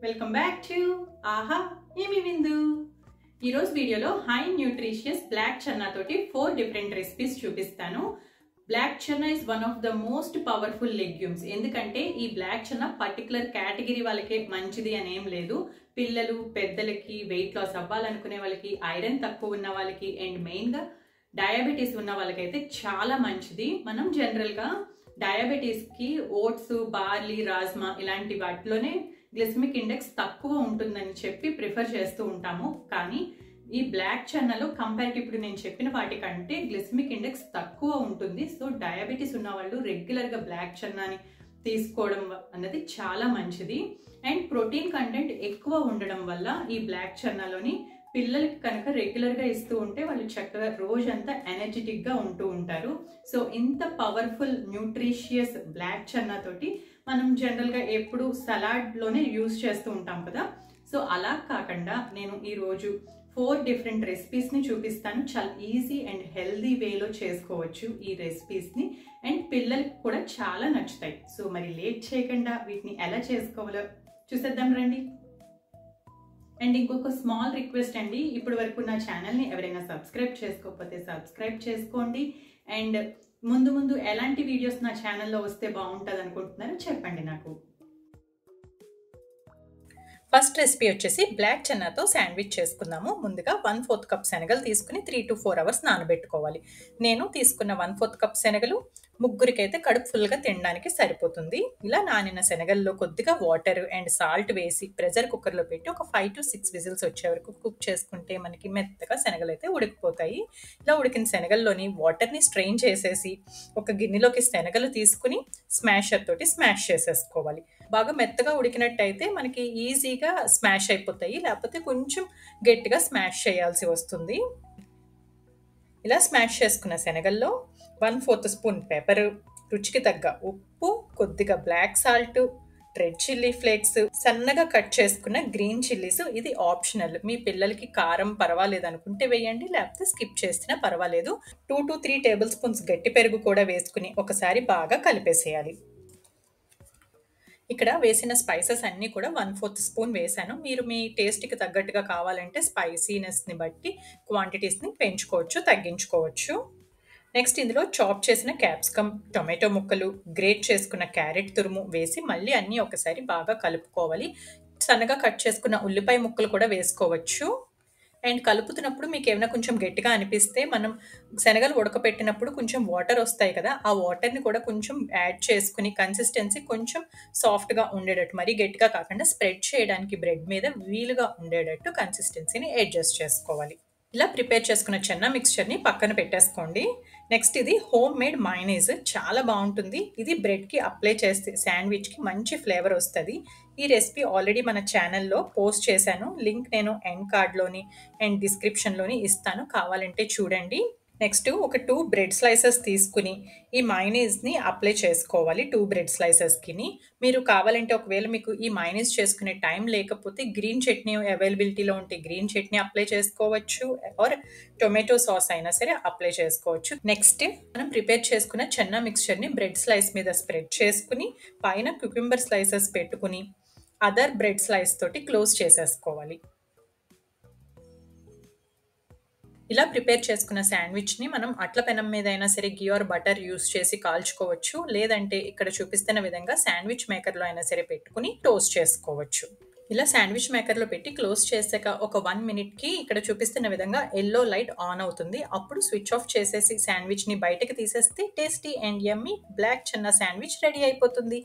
Welcome back to ఆహా ఏమి విందు. ఈరోజు వీడియోలో హై న్యూట్రిషియస్ బ్లాక్ చన్నా తోటి 4 డిఫరెంట్ రెసిపీస్ చూపిస్తాను. Black chana is one of the most powerful legumes. ఎందుకంటే ఈ బ్లాక్ చన్నా పర్టికులర్ కేటగిరీ వాళ్ళకే మంచిది అని ఏం లేదు. పిల్లలు, పెద్దలకి, వెయిట్ లాస్ అవ్వాలనుకునే వాళ్ళకి, ఐరన్ తక్కువ ఉన్న వాళ్ళకి అండ్ మెయిన్గా డయాబెటీస్ ఉన్న వాళ్ళకైతే చాలా మంచిది. మనం జనరల్గా డయాబెటీస్కి ఓట్స్, బార్లీ, రాజ్మా ఇలాంటి వాటిలోనే గ్లిసమిక్ ఇండెక్స్ తక్కువ ఉంటుందని చెప్పి ప్రిఫర్ చేస్తూ ఉంటాము. కానీ ఈ బ్లాక్ చన్నాలో కంపేరిటివ్ ఇప్పుడు నేను చెప్పిన వాటికంటే గ్లిసమిక్ ఇండెక్స్ తక్కువ ఉంటుంది. సో డయాబెటీస్ ఉన్న వాళ్ళు రెగ్యులర్గా బ్లాక్ చన్నాని తీసుకోవడం అన్నది చాలా మంచిది. అండ్ ప్రోటీన్ కంటెంట్ ఎక్కువ ఉండడం వల్ల ఈ బ్లాక్ చన్నాలోని పిల్లలకి కనుక రెగ్యులర్గా ఇస్తూ ఉంటే వాళ్ళు చక్కగా రోజంతా ఎనర్జెటిక్గా ఉంటూ ఉంటారు. సో ఇంత పవర్ఫుల్ న్యూట్రిషియస్ బ్లాక్ చన్నా తోటి మనం జనరల్గా ఎప్పుడు సలాడ్లోనే యూజ్ చేస్తూ ఉంటాం కదా. సో అలా కాకుండా నేను ఈరోజు 4 డిఫరెంట్ రెసిపీస్ని చూపిస్తాను. చాలా ఈజీ అండ్ హెల్దీ వేలో చేసుకోవచ్చు ఈ రెసిపీస్ని అండ్ పిల్లలకి కూడా చాలా నచ్చుతాయి. సో మరి లేట్ చేయకుండా వీటిని ఎలా చేసుకోవాలో చూసేద్దాం రండి. అండ్ ఇంకొక స్మాల్ రిక్వెస్ట్ అండి, ఇప్పటి వరకు నా ఛానల్ని ఎవరైనా సబ్స్క్రైబ్ చేసుకోకపోతే సబ్స్క్రైబ్ చేసుకోండి. అండ్ ముందు ముందు ఎలాంటి వీడియోస్ నా ఛానల్లో వస్తే బాగుంటుంది అనుకుంటున్నారో చెప్పండి నాకు. ఫస్ట్ రెసిపీ వచ్చేసి బ్లాక్ చన్నాతో శాండ్విచ్ చేసుకుందాము. ముందుగా 1/4 కప్ శనగలు తీసుకుని 3 to 4 hours నానబెట్టుకోవాలి. నేను తీసుకున్న 1/4 కప్ శనగలు ముగ్గురికైతే కడుపు ఫుల్గా తినడానికి సరిపోతుంది. ఇలా నానిన శనగల్లో కొద్దిగా వాటర్ అండ్ సాల్ట్ వేసి ప్రెషర్ కుక్కర్లో పెట్టి ఒక 5 to 6 విజిల్స్ వచ్చే వరకు కుక్ చేసుకుంటే మనకి మెత్తగా శనగలు అయితే ఉడికిపోతాయి. ఇలా ఉడికిన శనగల్లోని వాటర్ని స్ట్రెయిన్ చేసేసి ఒక గిన్నెలోకి శనగలు తీసుకుని స్మాషర్ తోటి స్మాష్ చేసేసుకోవాలి. బాగా మెత్తగా ఉడికినట్టయితే మనకి ఈజీగా స్మాష్ అయిపోతాయి, లేకపోతే కొంచెం గట్టిగా స్మాష్ చేయాల్సి వస్తుంది. ఇలా స్మాష్ చేసుకున్న శనగల్లో 1/4 స్పూన్ పెప్పర్, రుచికి తగ్గ ఉప్పు, కొద్దిగా black salt, red chilli flakes, సన్నగా కట్ చేసుకున్న గ్రీన్ చిల్లీస్. ఇది ఆప్షనల్, మీ పిల్లలకి కారం పర్వాలేదు అనుకుంటే వేయండి, లేకపోతే స్కిప్ చేసినా పర్వాలేదు. 2 to 3 టేబుల్ స్పూన్స్ గట్టి పెరుగు కూడా వేసుకుని ఒకసారి బాగా కలిపేసేయాలి. ఇక్కడ వేసిన స్పైసెస్ అన్నీ కూడా 1/4 స్పూన్ వేసాను. మీరు మీ టేస్ట్కి తగ్గట్టుగా కావాలంటే స్పైసీనెస్ని బట్టి క్వాంటిటీస్ని పెంచుకోవచ్చు, తగ్గించుకోవచ్చు. నెక్స్ట్ ఇందులో చాప్ చేసిన క్యాప్సికమ్, టొమాటో ముక్కలు, గ్రేట్ చేసుకున్న క్యారెట్ తురుము వేసి మళ్ళీ అన్నీ ఒకసారి బాగా కలుపుకోవాలి. సన్నగా కట్ చేసుకున్న ఉల్లిపాయ ముక్కలు కూడా వేసుకోవచ్చు. అండ్ కలుపుతున్నప్పుడు మీకు ఏమైనా కొంచెం గట్టిగా అనిపిస్తే మనం శనగలు ఉడకపెట్టినప్పుడు కొంచెం వాటర్ వస్తాయి కదా, ఆ వాటర్ని కూడా కొంచెం యాడ్ చేసుకుని కన్సిస్టెన్సీ కొంచెం సాఫ్ట్గా ఉండేటట్టు, మరీ గట్టిగా కాకుండా స్ప్రెడ్ చేయడానికి బ్రెడ్ మీద వీలుగా ఉండేటట్టు కన్సిస్టెన్సీని అడ్జస్ట్ చేసుకోవాలి. ఇలా ప్రిపేర్ చేసుకున్న చన్నా మిక్స్చర్ని పక్కన పెట్టేసుకోండి. నెక్స్ట్ ఇది హోమ్ మేడ్ మయోనైజ్, చాలా బాగుంటుంది. ఇది బ్రెడ్కి అప్లై చేస్తే శాండ్విచ్కి మంచి ఫ్లేవర్ వస్తుంది. ఈ రెసిపీ ఆల్రెడీ మన ఛానల్లో పోస్ట్ చేశాను, లింక్ నేను ఎండ్ కార్డ్లోని అండ్ డిస్క్రిప్షన్లోని ఇస్తాను, కావాలంటే చూడండి. నెక్స్ట్ ఒక 2 బ్రెడ్ స్లైసెస్ తీసుకుని ఈ మయోనైజ్ని అప్లై చేసుకోవాలి. 2 బ్రెడ్ స్లైసెస్కి మీరు కావాలంటే ఒకవేళ మీకు ఈ మయోనైజ్ చేసుకునే టైం లేకపోతే గ్రీన్ చట్నీ అవైలబిలిటీలో ఉంటే గ్రీన్ చట్నీ అప్లై చేసుకోవచ్చు, ఆర్ టొమాటో సాస్ అయినా సరే అప్లై చేసుకోవచ్చు. నెక్స్ట్ మనం ప్రిపేర్ చేసుకున్న చన్నా మిక్స్చర్ని బ్రెడ్ స్లైస్ మీద స్ప్రెడ్ చేసుకుని పైన క్యుకుంబర్ స్లైసెస్ పెట్టుకుని అదర్ బ్రెడ్ స్లైస్ తోటి క్లోజ్ చేసేసుకోవాలి. ఇలా ప్రిపేర్ చేసుకున్న శాండ్విచ్ని మనం అట్ల పెనం మీద అయినా సరే గీ ఆర్ బటర్ యూస్ చేసి కాల్చుకోవచ్చు, లేదంటే ఇక్కడ చూపిస్తున్న విధంగా శాండ్విచ్ మేకర్లో అయినా సరే పెట్టుకుని టోస్ట్ చేసుకోవచ్చు. ఇలా శాండ్విచ్ మేకర్లో పెట్టి క్లోజ్ చేసాక ఒక 1 minute ఇక్కడ చూపిస్తున్న విధంగా ఎల్లో లైట్ ఆన్ అవుతుంది. అప్పుడు స్విచ్ ఆఫ్ చేసేసి శాండ్విచ్ని బయటకు తీసేస్తే tasty and yummy black chana sandwich ready అయిపోతుంది.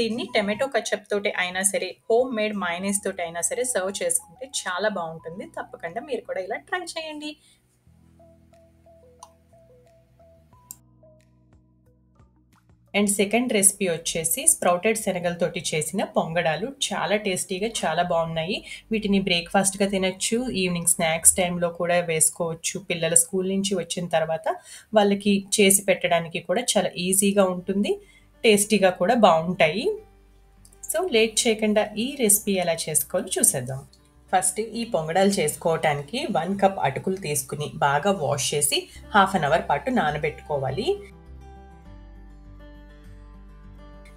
దీన్ని టమాటో కచప్ తోటి అయినా సరే, హోమ్ మేడ్ మయోనైజ్ తోటి అయినా సరే సర్వ్ చేసుకుంటే చాలా బాగుంటుంది. తప్పకుండా మీరు కూడా ఇలా ట్రై చేయండి. అండ్ సెకండ్ రెసిపీ వచ్చేసి స్ప్రౌటెడ్ శనగలతోటి చేసిన పొంగడాలు. చాలా టేస్టీగా చాలా బాగున్నాయి. వీటిని బ్రేక్ఫాస్ట్గా తినచ్చు, ఈవినింగ్ స్నాక్స్ టైంలో కూడా వేసుకోవచ్చు. పిల్లల స్కూల్ నుంచి వచ్చిన తర్వాత వాళ్ళకి చేసి పెట్టడానికి కూడా చాలా ఈజీగా ఉంటుంది, టేస్టీగా కూడా బాగుంటాయి. సో లేట్ చేయకుండా ఈ రెసిపీ ఎలా చేసుకోవాలో చూసేద్దాం. ఫస్ట్ ఈ పొంగడాలు చేసుకోవటానికి 1 కప్ అటుకులు తీసుకుని బాగా వాష్ చేసి 1/2 hour పాటు నానబెట్టుకోవాలి.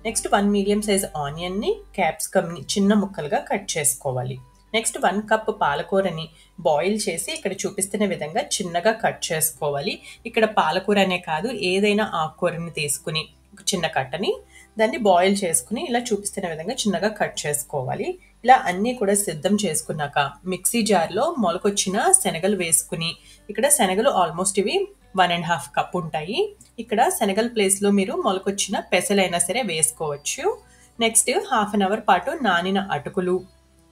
నెక్స్ట్ 1 మీడియం సైజ్ ఆనియన్ని క్యాప్సికమ్ని చిన్న ముక్కలుగా కట్ చేసుకోవాలి. నెక్స్ట్ 1 కప్ పాలకూరని బాయిల్ చేసి ఇక్కడ చూపిస్తున్న విధంగా చిన్నగా కట్ చేసుకోవాలి. ఇక్కడ పాలకూర అనే కాదు, ఏదైనా ఆకుకూరని తీసుకుని ఒక చిన్న కట్టని దాన్ని బాయిల్ చేసుకుని ఇలా చూపిస్తున్న విధంగా చిన్నగా కట్ చేసుకోవాలి. ఇలా అన్నీ కూడా సిద్ధం చేసుకున్నాక మిక్సీ జార్లో మొలకొచ్చిన శనగలు వేసుకుని, ఇక్కడ శనగలు ఆల్మోస్ట్ ఇవి 1.5 కప్ ఉంటాయి. ఇక్కడ శనగల ప్లేస్లో మీరు మొలకొచ్చిన పెసలైనా సరే వేసుకోవచ్చు. నెక్స్ట్ హాఫ్ అన్ అవర్ పాటు నానిన అటుకులు,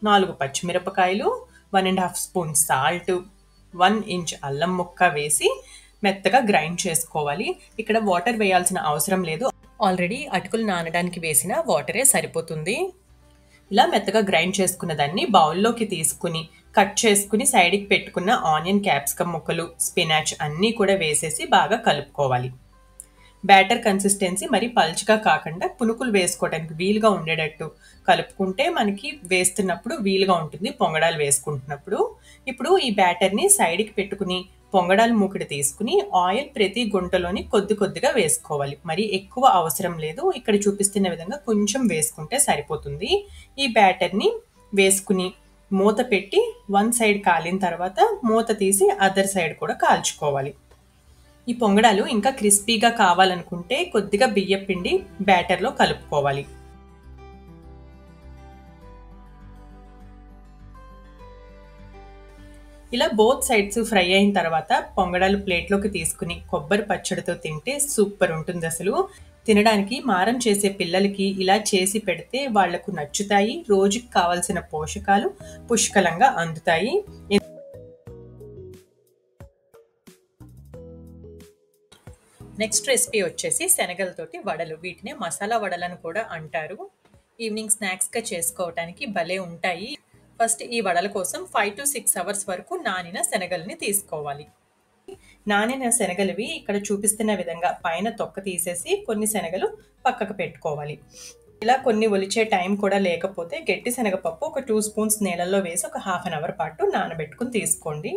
4 పచ్చిమిరపకాయలు, 1.5 స్పూన్ సాల్ట్, 1 ఇంచ్ అల్లం ముక్క వేసి మెత్తగా గ్రైండ్ చేసుకోవాలి. ఇక్కడ వాటర్ వేయాల్సిన అవసరం లేదు, ఆల్రెడీ అటుకులు నానడానికి వేసిన వాటరే సరిపోతుంది. ఇలా మెత్తగా గ్రైండ్ చేసుకున్న దాన్ని బౌల్లోకి తీసుకుని కట్ చేసుకుని సైడ్కి పెట్టుకున్న ఆనియన్, క్యాప్సికమ్ ముక్కలు, స్పినాచ్ అన్నీ కూడా వేసేసి బాగా కలుపుకోవాలి. బ్యాటర్ కన్సిస్టెన్సీ మరి పల్చగా కాకుండా పునుకులు వేసుకోవడానికి వీలుగా ఉండేటట్టు కలుపుకుంటే మనకి వేస్తున్నప్పుడు వీలుగా ఉంటుంది పొంగడాలు వేసుకుంటున్నప్పుడు. ఇప్పుడు ఈ బ్యాటర్ని సైడ్కి పెట్టుకుని పొంగడాలు మూకుడు తీసుకుని ఆయిల్ ప్రతి గుంటలోని కొద్ది కొద్దిగా వేసుకోవాలి. మరి ఎక్కువ అవసరం లేదు, ఇక్కడ చూపిస్తున్న విధంగా కొంచెం వేసుకుంటే సరిపోతుంది. ఈ బ్యాటర్ని వేసుకుని మూత పెట్టి 1 సైడ్ కాలిన తర్వాత మూత తీసి అదర్ సైడ్ కూడా కాల్చుకోవాలి. ఈ పొంగడాలు ఇంకా క్రిస్పీగా కావాలనుకుంటే కొద్దిగా బియ్యం పిండి బ్యాటర్లో కలుపుకోవాలి. ఇలా బోత్ సైడ్స్ ఫ్రై అయిన తర్వాత పొంగడాలు ప్లేట్లోకి తీసుకుని కొబ్బరి పచ్చడితో తింటే సూపర్ ఉంటుంది. అసలు తినడానికి మారం చేసే పిల్లలకి ఇలా చేసి పెడితే వాళ్లకు నచ్చుతాయి. రోజుకి కావాల్సిన పోషకాలు పుష్కలంగా అందుతాయి. నెక్స్ట్ రెసిపీ వచ్చేసి శనగలతోటి వడలు. వీటినే మసాలా వడలను కూడా అంటారు. ఈవినింగ్ స్నాక్స్గా చేసుకోవడానికి భలే ఉంటాయి. ఫస్ట్ ఈ వడల కోసం 5 to 6 అవర్స్ వరకు నానిన శనగల్ని తీసుకోవాలి. నానిన శనగలవి ఇక్కడ చూపిస్తున్న విధంగా పైన తొక్క తీసేసి కొన్ని శనగలు పక్కకు పెట్టుకోవాలి. ఇలా కొన్ని ఒలిచే టైం కూడా లేకపోతే గట్టి శనగపప్పు ఒక 2 స్పూన్స్ నీళ్ళల్లో వేసి ఒక హాఫ్ అన్ అవర్ పాటు నానబెట్టుకుని తీసుకోండి.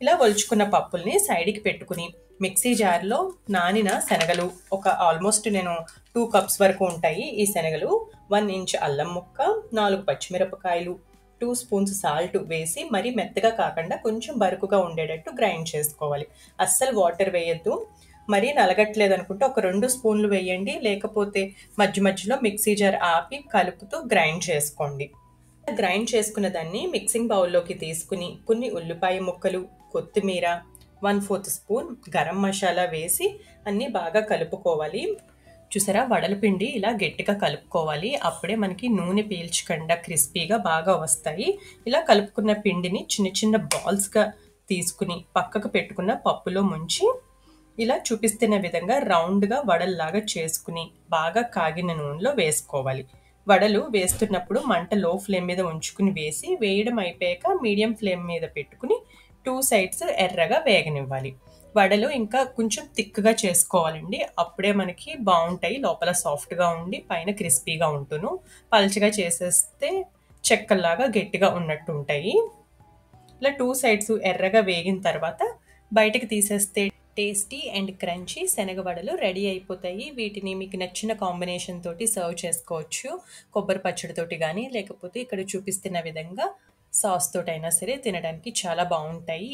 ఇలా ఒలుచుకున్న పప్పుల్ని సైడ్కి పెట్టుకుని మిక్సీ జార్లో నానిన శనగలు ఒక ఆల్మోస్ట్ నేను 2 కప్స్ వరకు ఉంటాయి ఈ శనగలు, 1 ఇంచ్ అల్లం ముక్క, 4 పచ్చిమిరపకాయలు, 2 స్పూన్స్ సాల్ట్ వేసి మరి మెత్తగా కాకుండా కొంచెం బరుకుగా ఉండేటట్టు గ్రైండ్ చేసుకోవాలి. అస్సలు వాటర్ వేయద్దు. మరీ నలగట్లేదు అనుకుంటే ఒక 2 స్పూన్లు వేయండి, లేకపోతే మధ్య మధ్యలో మిక్సీ జార్ ఆపి కలుపుతూ గ్రైండ్ చేసుకోండి. గ్రైండ్ చేసుకున్న దాన్ని మిక్సింగ్ బౌల్లోకి తీసుకుని కొన్ని ఉల్లిపాయ ముక్కలు, కొత్తిమీర, 1/4 స్పూన్ గరం మసాలా వేసి అన్నీ బాగా కలుపుకోవాలి. చూసారా, వడల పిండి ఇలా గట్టిగా కలుపుకోవాలి. అప్పుడే మనకి నూనె పీల్చకుండా క్రిస్పీగా బాగా వస్తాయి. ఇలా కలుపుకున్న పిండిని చిన్న చిన్న బాల్స్గా తీసుకుని పక్కకు పెట్టుకున్న పప్పులో ముంచి ఇలా చూపిస్తున్న విధంగా రౌండ్గా వడల్లాగా చేసుకుని బాగా కాగిన నూనెలో వేసుకోవాలి. వడలు వేస్తున్నప్పుడు మంట లో ఫ్లేమ్ మీద ఉంచుకుని వేసి వేయడం అయిపోయాక మీడియం ఫ్లేమ్ మీద పెట్టుకుని 2 సైడ్స్ ఎర్రగా వేగనివ్వాలి. వడలు ఇంకా కొంచెం థిక్గా చేసుకోవాలండి, అప్పుడే మనకి బాగుంటాయి. లోపల సాఫ్ట్గా ఉండి పైన క్రిస్పీగా ఉంటును. పల్చగా చేసేస్తే చెక్కల్లాగా గట్టిగా ఉన్నట్టు ఉంటాయి. ఇలా 2 సైడ్స్ ఎర్రగా వేగిన తర్వాత బయటకు తీసేస్తే టేస్టీ అండ్ క్రంచీ శనగ వడలు రెడీ అయిపోతాయి. వీటిని మీకు నచ్చిన కాంబినేషన్ తోటి సర్వ్ చేసుకోవచ్చు. కొబ్బరి పచ్చడితోటి కానీ లేకపోతే ఇక్కడ చూపిస్తున్న విధంగా సాస్ తోటైనా సరే తినడానికి చాలా బాగుంటాయి.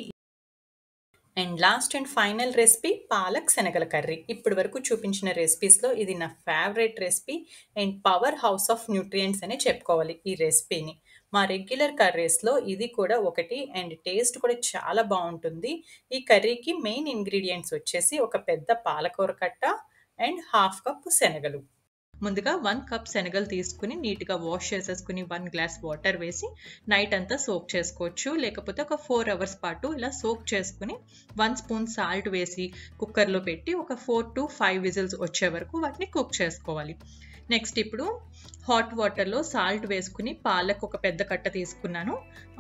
And last and final recipe palak Sanagala curry. ఇప్పటి వరకు చూపించిన రెసిపీస్లో ఇది నా favourite recipe and power house of nutrients అనే చెప్పుకోవాలి ఈ రెసిపీని. మా రెగ్యులర్ కర్రీస్లో ఇది కూడా ఒకటి అండ్ టేస్ట్ కూడా చాలా బాగుంటుంది. ఈ కర్రీకి మెయిన్ ఇంగ్రీడియంట్స్ వచ్చేసి ఒక పెద్ద పాలకూర కట్ట అండ్ 1/2 కప్ శనగలు. ముందుగా 1 కప్ శనగలు తీసుకుని నీట్గా వాష్ చేసేసుకుని 1 గ్లాస్ వాటర్ వేసి నైట్ అంతా సోక్ చేసుకోవచ్చు. లేకపోతే ఒక 4 అవర్స్ పాటు ఇలా సోక్ చేసుకుని 1 స్పూన్ సాల్ట్ వేసి కుక్కర్లో పెట్టి ఒక 4 to 5 విజిల్స్ వచ్చే వరకు వాటిని కుక్ చేసుకోవాలి. నెక్స్ట్ ఇప్పుడు హాట్ వాటర్లో సాల్ట్ వేసుకుని పాలకు ఒక పెద్ద కట్ట తీసుకున్నాను.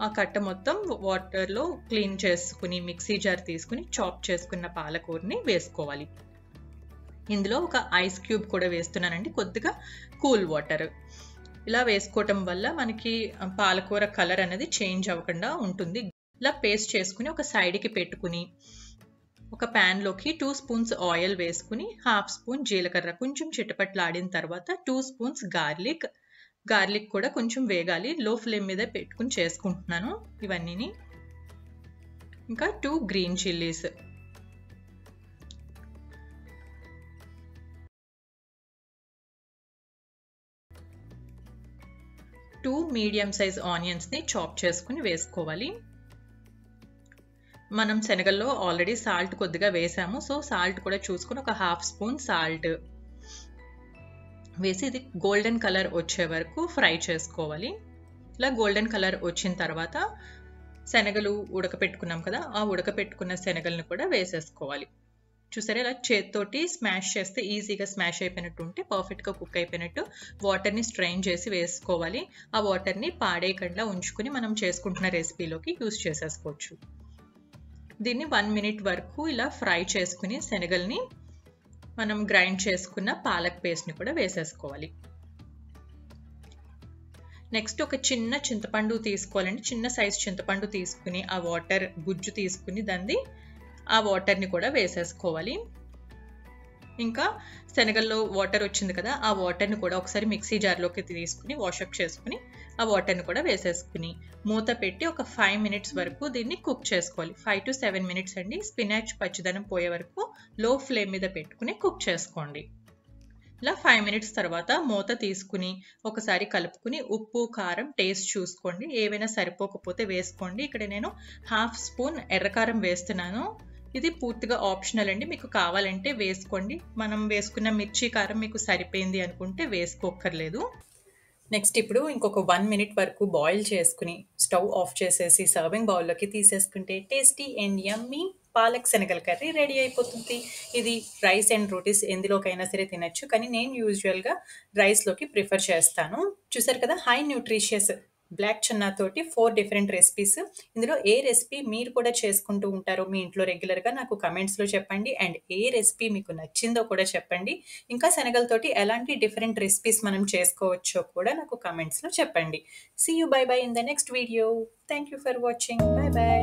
ఆ కట్ట మొత్తం వాటర్లో క్లీన్ చేసుకుని మిక్సీ జార్ తీసుకుని చాప్ చేసుకున్న పాలకూరని వేసుకోవాలి. ఇందులో ఒక ఐస్ క్యూబ్ కూడా వేస్తున్నానండి, కొద్దిగా కూల్ వాటర్. ఇలా వేసుకోవటం వల్ల మనకి పాలకూర కలర్ అనేది చేంజ్ అవ్వకుండా ఉంటుంది. ఇలా పేస్ట్ చేసుకుని ఒక సైడ్కి పెట్టుకుని ఒక ప్యాన్లోకి 2 స్పూన్స్ ఆయిల్ వేసుకుని హాఫ్ స్పూన్ జీలకర్ర కొంచెం చిటపట్లాడిన తర్వాత 2 స్పూన్స్ గార్లిక్ కూడా కొంచెం వేగాలి. లో ఫ్లేమ్ మీద పెట్టుకుని చేసుకుంటున్నాను ఇవన్నీని. ఇంకా 2 గ్రీన్ చిల్లీస్, 2 మీడియం సైజ్ ఆనియన్స్ని చాప్ చేసుకుని వేసుకోవాలి. మనం శనగల్లో ఆల్రెడీ సాల్ట్ కొద్దిగా వేసాము, సో సాల్ట్ కూడా చూసుకుని ఒక హాఫ్ స్పూన్ సాల్ట్ వేసి ఇది గోల్డెన్ కలర్ వచ్చే వరకు ఫ్రై చేసుకోవాలి. ఇలా గోల్డెన్ కలర్ వచ్చిన తర్వాత శనగలు ఉడకపెట్టుకున్నాం కదా, ఆ ఉడకపెట్టుకున్న శనగలను కూడా వేసేసుకోవాలి. చూసారా, ఇలా చేత్తోటి స్మాష్ చేస్తే ఈజీగా స్మాష్ అయిపోయినట్టు ఉంటే పర్ఫెక్ట్గా కుక్ అయిపోయినట్టు. వాటర్ని స్ట్రెయిన్ చేసి వేసుకోవాలి. ఆ వాటర్ని పాడేయకుండా ఉంచుకుని మనం చేసుకుంటున్న రెసిపీలోకి యూజ్ చేసేసుకోవచ్చు. దీన్ని 1 మినిట్ వరకు ఇలా ఫ్రై చేసుకుని శనగల్ని మనం గ్రైండ్ చేసుకున్న పాలక్ పేస్ట్ని కూడా వేసేసుకోవాలి. నెక్స్ట్ ఒక చిన్న చింతపండు తీసుకోవాలండి. చిన్న సైజ్ చింతపండు తీసుకుని ఆ వాటర్ గుజ్జు తీసుకుని ఆ వాటర్ని కూడా వేసేసుకోవాలి. ఇంకా శనగల్లో వాటర్ వచ్చింది కదా, ఆ వాటర్ని కూడా ఒకసారి మిక్సీ జార్లోకి తీసుకుని వాషప్ చేసుకుని ఆ వాటర్ని కూడా వేసేసుకుని మూత పెట్టి ఒక 5 మినిట్స్ వరకు దీన్ని కుక్ చేసుకోవాలి. 5 to 7 మినిట్స్ అండి. స్పినాచ్ పచ్చిదనం పోయే వరకు లో ఫ్లేమ్ మీద పెట్టుకుని కుక్ చేసుకోండి. ఇలా 5 మినిట్స్ తర్వాత మూత తీసుకుని ఒకసారి కలుపుకుని ఉప్పు కారం టేస్ట్ చూసుకోండి. ఏవైనా సరిపోకపోతే వేసుకోండి. ఇక్కడ నేను హాఫ్ స్పూన్ ఎర్రకారం వేస్తున్నాను. ఇది పూర్తిగా ఆప్షనల్ అండి, మీకు కావాలంటే వేసుకోండి. మనం వేసుకున్న మిర్చి కారం మీకు సరిపోయింది అనుకుంటే వేసుకోక్కర్లేదు. నెక్స్ట్ ఇప్పుడు ఇంకొక 1 మినిట్ వరకు బాయిల్ చేసుకుని స్టవ్ ఆఫ్ చేసేసి సర్వింగ్ బౌల్లోకి తీసేసుకుంటే tasty and yummy palak Sanagala curry ready అయిపోతుంది. ఇది రైస్ అండ్ రోటీస్ ఎందులోకైనా సరే తినచ్చు, కానీ నేను యూజువల్గా రైస్లోకి ప్రిఫర్ చేస్తాను. చూసారు కదా, హై న్యూట్రిషియస్ బ్లాక్ చన్నా తోటి 4 డిఫరెంట్ రెసిపీస్. ఇందులో ఏ రెసిపీ మీరు కూడా చేసుకుంటూ ఉంటారో మీ ఇంట్లో రెగ్యులర్గా నాకు కమెంట్స్లో చెప్పండి. అండ్ ఏ రెసిపీ మీకు నచ్చిందో కూడా చెప్పండి. ఇంకా శనగలతోటి ఎలాంటి డిఫరెంట్ రెసిపీస్ మనం చేసుకోవచ్చో కూడా నాకు కమెంట్స్లో చెప్పండి. See you, bye bye in the next video. Thank you for watching. Bye by.